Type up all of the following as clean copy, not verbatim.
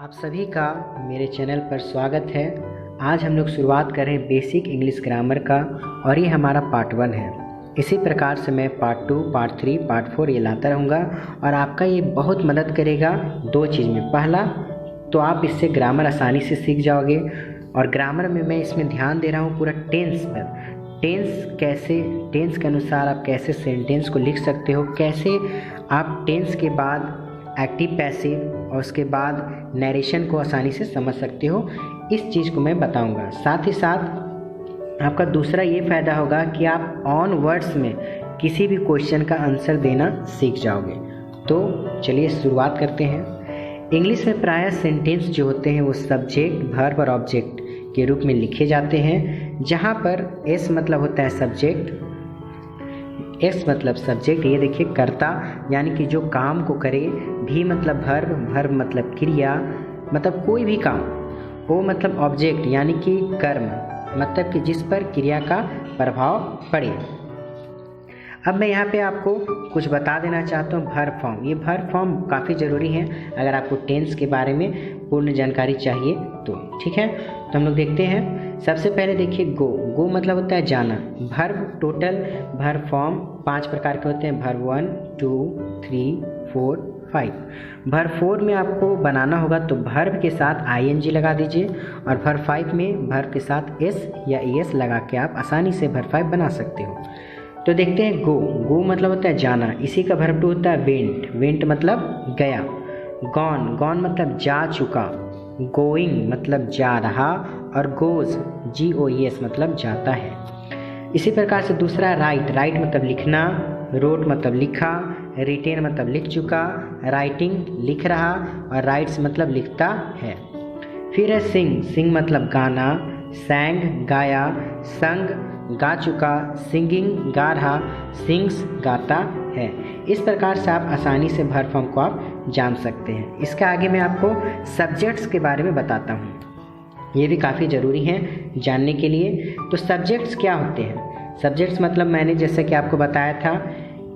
आप सभी का मेरे चैनल पर स्वागत है। आज हम लोग शुरुआत कर रहे हैं बेसिक इंग्लिश ग्रामर का और ये हमारा पार्ट 1 है। इसी प्रकार से मैं पार्ट 2, पार्ट 3, पार्ट 4 ये लाता रहूँगा और आपका ये बहुत मदद करेगा दो चीज़ में। पहला तो आप इससे ग्रामर आसानी से सीख जाओगे और ग्रामर में मैं इसमें ध्यान दे रहा हूँ पूरा टेंस पर। टेंस के अनुसार आप कैसे सेंटेंस को लिख सकते हो, कैसे आप टेंस के बाद एक्टिव पैसिव और उसके बाद नरेशन को आसानी से समझ सकते हो, इस चीज़ को मैं बताऊंगा। साथ ही साथ आपका दूसरा ये फ़ायदा होगा कि आप ऑन वर्ड्स में किसी भी क्वेश्चन का आंसर देना सीख जाओगे। तो चलिए शुरुआत करते हैं। इंग्लिश में प्रायः सेंटेंस जो होते हैं वो सब्जेक्ट, वर्ब और ऑब्जेक्ट के रूप में लिखे जाते हैं, जहाँ पर एस मतलब होता है सब्जेक्ट, एस मतलब सब्जेक्ट, ये देखिए कर्ता यानी कि जो काम को करे, भी मतलब वर्ब मतलब क्रिया मतलब कोई भी काम, ओ मतलब ऑब्जेक्ट यानी कि कर्म मतलब कि जिस पर क्रिया का प्रभाव पड़े। अब मैं यहाँ पे आपको कुछ बता देना चाहता हूँ वर्ब फॉर्म। ये वर्ब फॉर्म काफ़ी ज़रूरी है अगर आपको टेंस के बारे में पूर्ण जानकारी चाहिए तो, ठीक है। तो हम लोग देखते हैं। सबसे पहले देखिए गो मतलब होता है जाना। वर्ब टोटल वर्ब फॉर्म 5 प्रकार के होते हैं। वर्ब 1, 2, 3, 4, 5। वर्ब 4 में आपको बनाना होगा तो वर्ब के साथ ing लगा दीजिए और वर्ब 5 में वर्ब के साथ s या es लगा के आप आसानी से वर्ब 5 बना सकते हो। तो देखते हैं गो मतलब होता है जाना। इसी का वर्ब 2 होता है वेंट मतलब गया। गॉन मतलब जा चुका। गोइंग मतलब जा रहा और गोज GOES मतलब जाता है। इसी प्रकार से दूसरा राइट मतलब लिखना, रोट मतलब लिखा, रिटेन मतलब लिख चुका, राइटिंग लिख रहा और राइट्स मतलब लिखता है। फिर है सिंग मतलब गाना, सैंग गाया, संग गा चुका, सिंगिंग गा रहा, सिंग्स गाता है। इस प्रकार से आप आसानी से वर्ब फॉर्म को आप जान सकते हैं। इसके आगे मैं आपको सब्जेक्ट्स के बारे में बताता हूँ, ये भी काफ़ी ज़रूरी हैं जानने के लिए। तो सब्जेक्ट्स क्या होते हैं? सब्जेक्ट्स मतलब मैंने जैसा कि आपको बताया था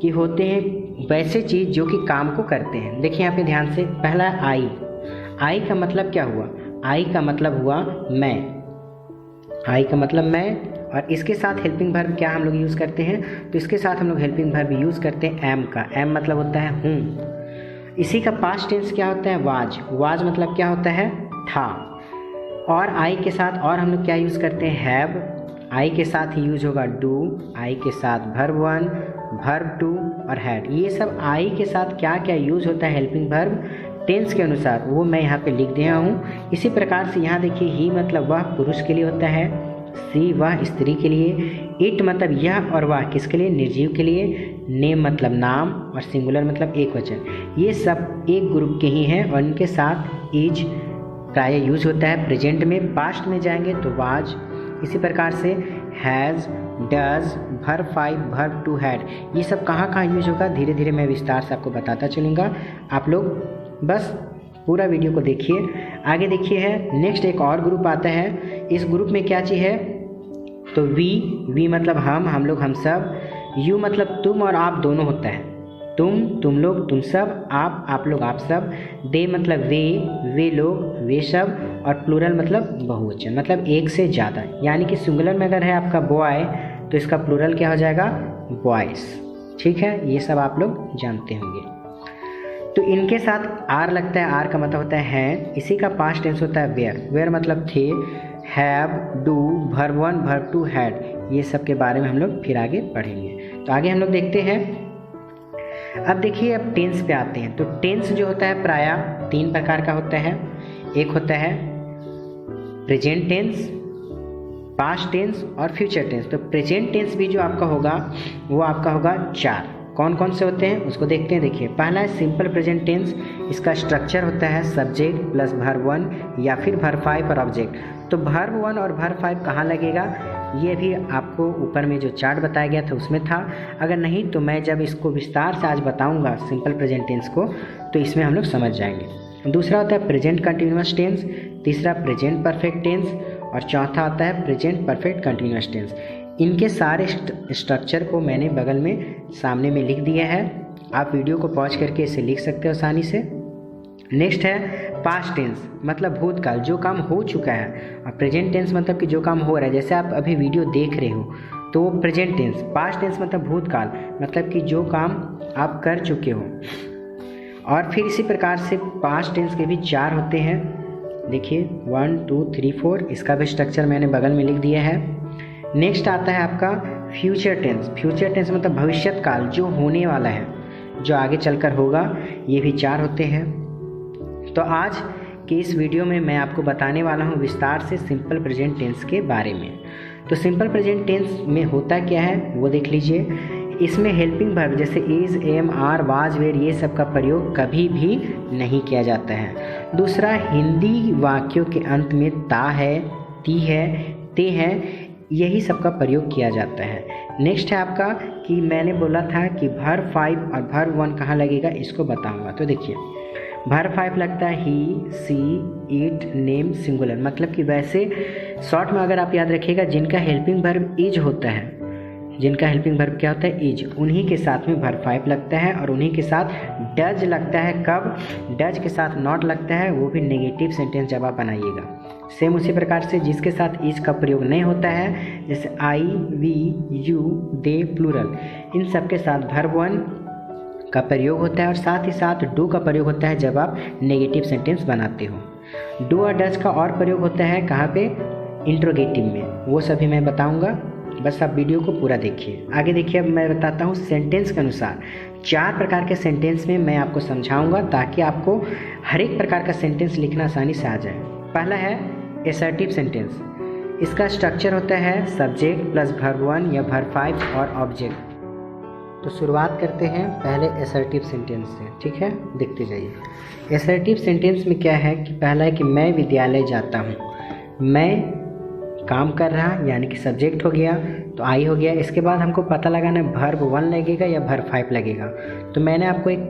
कि होते हैं वैसे चीज़ जो कि काम को करते हैं। देखिए यहाँ पे ध्यान से, पहला आई का मतलब क्या हुआ? आई का मतलब हुआ मैं, आई का मतलब मैं, और इसके साथ हेल्पिंग वर्ब क्या हम लोग यूज़ करते हैं? तो इसके साथ हम लोग हेल्पिंग वर्ब यूज़ करते हैं एम का। एम मतलब होता है हूँ। इसी का पास्ट टेंस क्या होता है? वाज मतलब क्या होता है? था। और आई के साथ और हम लोग क्या यूज़ करते हैं? हैव। आई के साथ ही यूज होगा डू, आई के साथ वर्ब 1, वर्ब 2 और हैड। ये सब आई के साथ क्या क्या यूज होता है हेल्पिंग वर्ब टेंस के अनुसार, वो मैं यहाँ पे लिख दिया हूँ। इसी प्रकार से यहाँ देखिए ही मतलब वह पुरुष के लिए होता है, सी वह स्त्री के लिए, इट मतलब यह और वह किसके लिए? निर्जीव के लिए, नेम मतलब नाम और सिंगुलर मतलब एक वचन। ये सब एक ग्रुप के ही हैं और इनके साथ इज प्राय यूज होता है प्रेजेंट में। पास्ट में जाएंगे तो वाज। इसी प्रकार से has, does, verb 5, verb 2, had, ये सब कहाँ यूज होगा धीरे धीरे मैं विस्तार से आपको बताता चलूँगा। आप लोग बस पूरा वीडियो को देखिए। आगे देखिए है नेक्स्ट एक और ग्रुप आता है। इस ग्रुप में क्या चीज़ है? तो वी मतलब हम लोग, हम सब। यू मतलब तुम और आप दोनों होता है। तुम लोग, तुम सब। आप लोग, आप सब। दे मतलब वे लोग, वे सब। और प्लूरल मतलब बहुवचन मतलब एक से ज़्यादा। यानी कि सिंगुलर में अगर है आपका बॉय तो इसका प्लूरल क्या हो जाएगा? बॉयज़। ठीक है, ये सब आप लोग जानते होंगे। तो इनके साथ आर लगता है। आर का मतलब होता है इसी का पास्ट टेंस होता है वेयर मतलब थे, have, do, verb 1, verb 2, had. ये सब के बारे में हम लोग फिर आगे पढ़ेंगे। तो आगे हम लोग देखते हैं। अब देखिए अब टेंस पे आते हैं। तो टेंस जो होता है प्रायः 3 प्रकार का होता है। एक होता है प्रेजेंट टेंस, पास्ट टेंस और फ्यूचर टेंस। तो प्रेजेंट टेंस भी जो आपका होगा वो आपका होगा 4। कौन से होते हैं उसको देखते हैं। देखिए पहला है सिंपल प्रेजेंट टेंस। इसका स्ट्रक्चर होता है सब्जेक्ट प्लस वर्ब 1 या फिर वर्ब 5 और ऑब्जेक्ट। तो वर्ब 1 और वर्ब 5 कहाँ लगेगा? ये भी आपको ऊपर में जो चार्ट बताया गया था उसमें था। अगर नहीं तो मैं जब इसको विस्तार से आज बताऊंगा सिंपल प्रेजेंट टेंस को तो इसमें हम लोग समझ जाएंगे। दूसरा होता है प्रेजेंट कंटिन्यूअस टेंस, तीसरा प्रेजेंट परफेक्ट टेंस और चौथा होता है प्रेजेंट परफेक्ट कंटिन्यूअस टेंस। इनके सारे स्ट्रक्चर को मैंने बगल में सामने में लिख दिया है। आप वीडियो को पॉज करके इसे लिख सकते हो आसानी से। नेक्स्ट है पास्ट टेंस मतलब भूतकाल, जो काम हो चुका है, और प्रेजेंट टेंस मतलब कि जो काम हो रहा है। जैसे आप अभी वीडियो देख रहे हो तो वो प्रेजेंट टेंस। पास्ट टेंस मतलब भूतकाल, मतलब कि जो काम आप कर चुके हो। और फिर इसी प्रकार से पास्ट टेंस के भी 4 होते हैं। देखिए 1 2 3 4, इसका भी स्ट्रक्चर मैंने बगल में लिख दिया है। नेक्स्ट आता है आपका फ्यूचर टेंस। फ्यूचर टेंस मतलब भविष्यत काल, जो होने वाला है, जो आगे चलकर होगा। ये भी 4 होते हैं। तो आज के इस वीडियो में मैं आपको बताने वाला हूँ विस्तार से सिंपल प्रेजेंट टेंस के बारे में। तो सिंपल प्रेजेंट टेंस में होता क्या है वो देख लीजिए। इसमें हेल्पिंग वर्ब जैसे is, am, are, was, were, ये सब का प्रयोग कभी भी नहीं किया जाता है। दूसरा, हिंदी वाक्यों के अंत में ता है, ती है, ते है, यही सब का प्रयोग किया जाता है। नेक्स्ट है आपका कि मैंने बोला था कि वर्ब 5 और वर्ब 1 कहाँ लगेगा, इसको बताऊंगा। तो देखिए वर्ब 5 लगता है ही, सी, इट, नेम, सिंगुलर। मतलब कि वैसे शॉर्ट में अगर आप याद रखिएगा, जिनका हेल्पिंग वर्ब इज होता है, जिनका हेल्पिंग वर्ब क्या होता है, इज, उन्हीं के साथ में वर्ब 5 लगता है। और उन्हीं के साथ डज लगता है। कब? डज के साथ नॉट लगता है, वो भी नेगेटिव सेंटेंस जब आप बनाइएगा। सेम उसी प्रकार से जिसके साथ इज का प्रयोग नहीं होता है, जैसे आई, वी, यू, दे, प्लूरल, इन सब के साथ वर्ब 1 का प्रयोग होता है। और साथ ही साथ डू का प्रयोग होता है जब आप नेगेटिव सेंटेंस बनाते हो। डू और डज का और प्रयोग होता है कहाँ पे, इंट्रोगेटिव में। वो सभी मैं बताऊंगा, बस आप वीडियो को पूरा देखिए। आगे देखिए, अब मैं बताता हूँ सेंटेंस के अनुसार 4 प्रकार के सेंटेंस में मैं आपको समझाऊंगा, ताकि आपको हर एक प्रकार का सेंटेंस लिखना आसानी से आ जाए। पहला है एसर्टिव सेंटेंस। इसका स्ट्रक्चर होता है सब्जेक्ट प्लस वर्ब 1 या वर्ब 5 और ऑब्जेक्ट। तो शुरुआत करते हैं पहले एसर्टिव सेंटेंस से, ठीक है, देखते जाइए। एसर्टिव सेंटेंस में क्या है कि पहला है कि मैं विद्यालय जाता हूँ। मैं काम कर रहा, यानी कि सब्जेक्ट हो गया, तो आई हो गया। इसके बाद हमको पता लगाना है वर्ब 1 लगेगा या वर्ब 5 लगेगा। तो मैंने आपको एक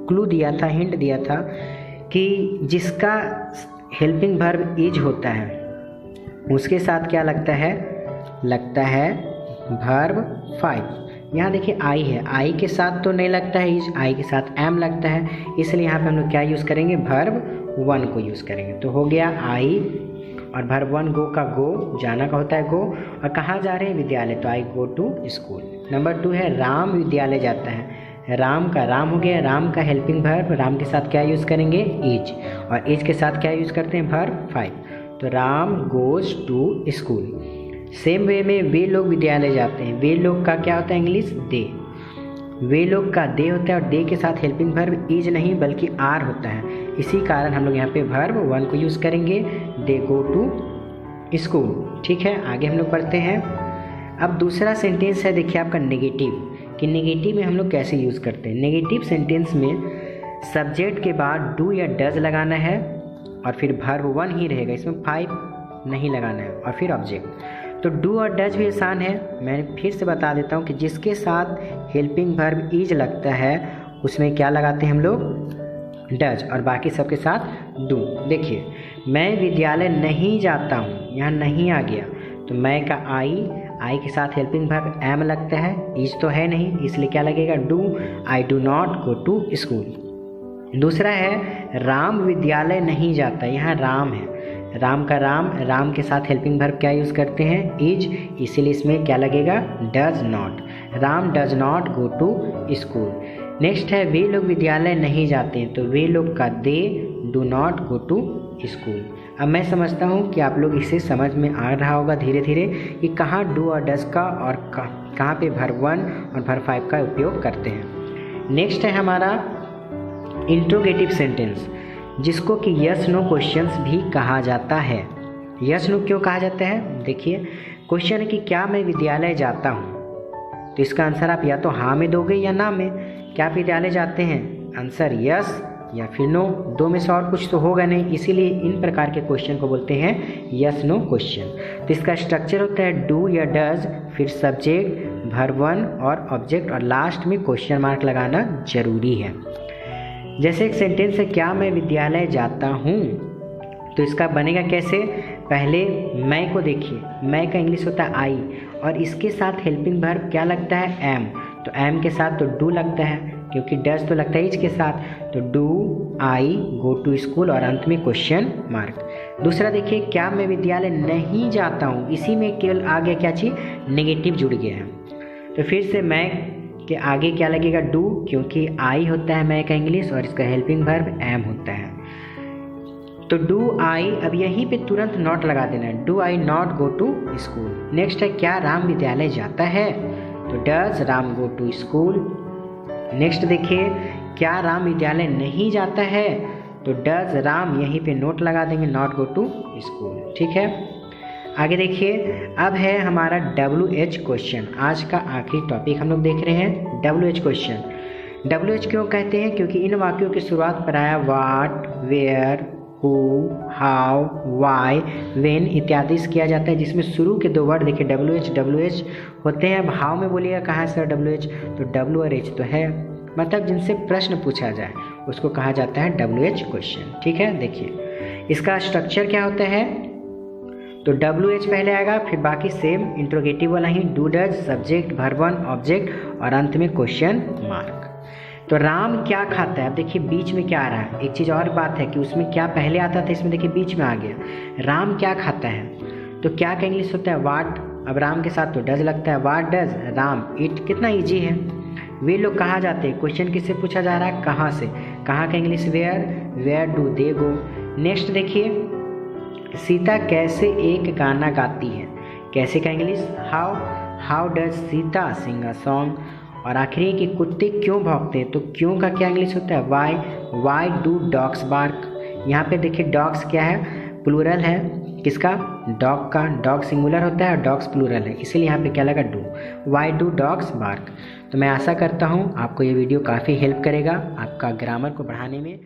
क्लू दिया था, हिंट दिया था कि जिसका हेल्पिंग वर्ब इज होता है उसके साथ क्या लगता है वर्ब 5। यहाँ देखिए आई है, आई के साथ तो नहीं लगता है इज, आई के साथ एम लगता है, इसलिए यहाँ पे हम लोग क्या यूज़ करेंगे, वर्ब 1 को यूज़ करेंगे। तो हो गया आई, और वर्ब 1 गो का गो, जाना का होता है गो, और कहाँ जा रहे हैं, विद्यालय, तो आई गो टू स्कूल। नंबर 2 है राम विद्यालय जाता है। राम का राम हो गया, राम का हेल्पिंग वर्ब, राम के साथ क्या यूज़ करेंगे, इज, और इज के साथ क्या यूज़ करते हैं, वर्ब 5। तो Ram goes to school. Same way में वे लोग विद्यालय जाते हैं। वे लोग का क्या होता है इंग्लिश, दे। वे लोग का दे होता है, और दे के साथ हेल्पिंग वर्ब इज नहीं बल्कि आर होता है। इसी कारण हम लोग यहाँ पे वर्ब 1 को यूज़ करेंगे, दे गो टू स्कूल। ठीक है, आगे हम लोग पढ़ते हैं। अब दूसरा सेंटेंस है, देखिए आपका नेगेटिव, कि नेगेटिव में हम लोग कैसे यूज़ करते हैं। नेगेटिव सेंटेंस में सब्जेक्ट के बाद डू या डज लगाना है, और फिर वर्ब 1 ही रहेगा, इसमें 5 नहीं लगाना है, और फिर ऑब्जेक्ट। तो डू और डज भी आसान है, मैं फिर से बता देता हूँ कि जिसके साथ हेल्पिंग वर्ब इज लगता है उसमें क्या लगाते हैं हम लोग, डज, और बाकी सबके साथ डू। देखिए मैं विद्यालय नहीं जाता हूँ, यहाँ नहीं आ गया, तो मैं का आई के साथ हेल्पिंग वर्ब एम लगता है, इज तो है नहीं, इसलिए क्या लगेगा, do. I do not go to school. दूसरा है राम विद्यालय नहीं जाता, यहाँ राम है, राम का राम के साथ हेल्पिंग वर्ब क्या यूज़ करते हैं, इज, इसीलिए इसमें क्या लगेगा, does not. Ram does not go to school. Next है वे लोग विद्यालय नहीं जाते हैं, तो वे लोग का they do not go to school. अब मैं समझता हूँ कि आप लोग इसे समझ में आ रहा होगा धीरे धीरे कि कहाँ डू और डज का और कहाँ पे वर्ब 1 और वर्ब 5 का उपयोग करते हैं। नेक्स्ट है हमारा इंट्रोगेटिव सेंटेंस, जिसको कि यस नो क्वेश्चंस भी कहा जाता है। यस नो क्यों कहा जाता है, देखिए क्वेश्चन है कि क्या मैं विद्यालय जाता हूँ, तो इसका आंसर आप या तो हाँ में दोगे या ना में। क्या आप विद्यालय जाते हैं, आंसर यस या फिर नो, दो में से और कुछ तो होगा नहीं, इसीलिए इन प्रकार के क्वेश्चन को बोलते हैं यस नो क्वेश्चन। तो इसका स्ट्रक्चर होता है डू या डज, फिर सब्जेक्ट, वर्ब 1 और ऑब्जेक्ट, और लास्ट में क्वेश्चन मार्क लगाना जरूरी है। जैसे एक सेंटेंस है क्या मैं विद्यालय जाता हूँ, तो इसका बनेगा कैसे, पहले मैं को देखिए, मैं का इंग्लिश होता है आई, और इसके साथ हेल्पिंग वर्ब क्या लगता है, एम, तो एम के साथ तो डू लगता है, क्योंकि डज तो लगता है इसके साथ, तो do I go to school और अंत में क्वेश्चन मार्क। दूसरा देखिए, क्या मैं विद्यालय नहीं जाता हूँ, इसी में केवल आ गया क्या चीज़, नेगेटिव जुड़ गया है। तो फिर से मैं के आगे क्या लगेगा, डू, क्योंकि आई होता है मैं का इंग्लिश और इसका हेल्पिंग वर्ब एम होता है। तो डू आई, अब यहीं पे तुरंत नॉट लगा देना है, do I not go to school. Next है, क्या राम विद्यालय जाता है, तो does Ram go to school. Next देखिए, क्या राम विद्यालय नहीं जाता है, तो डज राम, यहीं पे नोट लगा देंगे, नॉट गो टू स्कूल। ठीक है, आगे देखिए, अब है हमारा WH क्वेश्चन। आज का आखिरी टॉपिक हम लोग देख रहे हैं WH क्वेश्चन। WH क्यों कहते हैं, क्योंकि इन वाक्यों की शुरुआत पर आया what, where, who, how, why, when इत्यादि से किया जाता है, जिसमें शुरू के 2 वर्ड देखिए WH होते हैं। अब हाउ में बोलिएगा कहाँ है सर WH, तो W और H तो है, मतलब जिनसे प्रश्न पूछा जाए उसको कहा जाता है WH क्वेश्चन। ठीक है, देखिए इसका स्ट्रक्चर क्या होता है, तो WH पहले आएगा, फिर बाकी सेम इंट्रोगेटिव वाला ही, do does, subject, verb 1, object और अंत में क्वेश्चन मार्क। तो राम क्या खाता है, अब देखिए बीच में क्या आ रहा है, एक चीज़ और बात है कि उसमें क्या पहले आता था, इसमें देखिए बीच में आ गया, राम क्या खाता है, तो क्या का इंग्लिश होता है वाट, अब राम के साथ तो डज लगता है, वाट डज राम इट, कितना ईजी है। वे लोग कहाँ जाते हैं, क्वेश्चन किससे पूछा जा रहा है, कहाँ से, कहाँ का English where do they go. Next देखिए, सीता कैसे एक गाना गाती है, कैसे का English how does Sita sing a song. और आखिरी कि कुत्ते क्यों भौंकते हैं, तो क्यों का क्या इंग्लिश होता है वाई डू डॉग्स बार्क। यहाँ पे देखिए डॉग्स क्या है, प्लूरल है, किसका, डॉग का, डॉग सिंगुलर होता है और डॉग्स प्लूरल है, इसीलिए यहाँ पे क्या लगा do, why do dogs bark. तो मैं आशा करता हूँ आपको ये वीडियो काफ़ी हेल्प करेगा आपका ग्रामर को बढ़ाने में।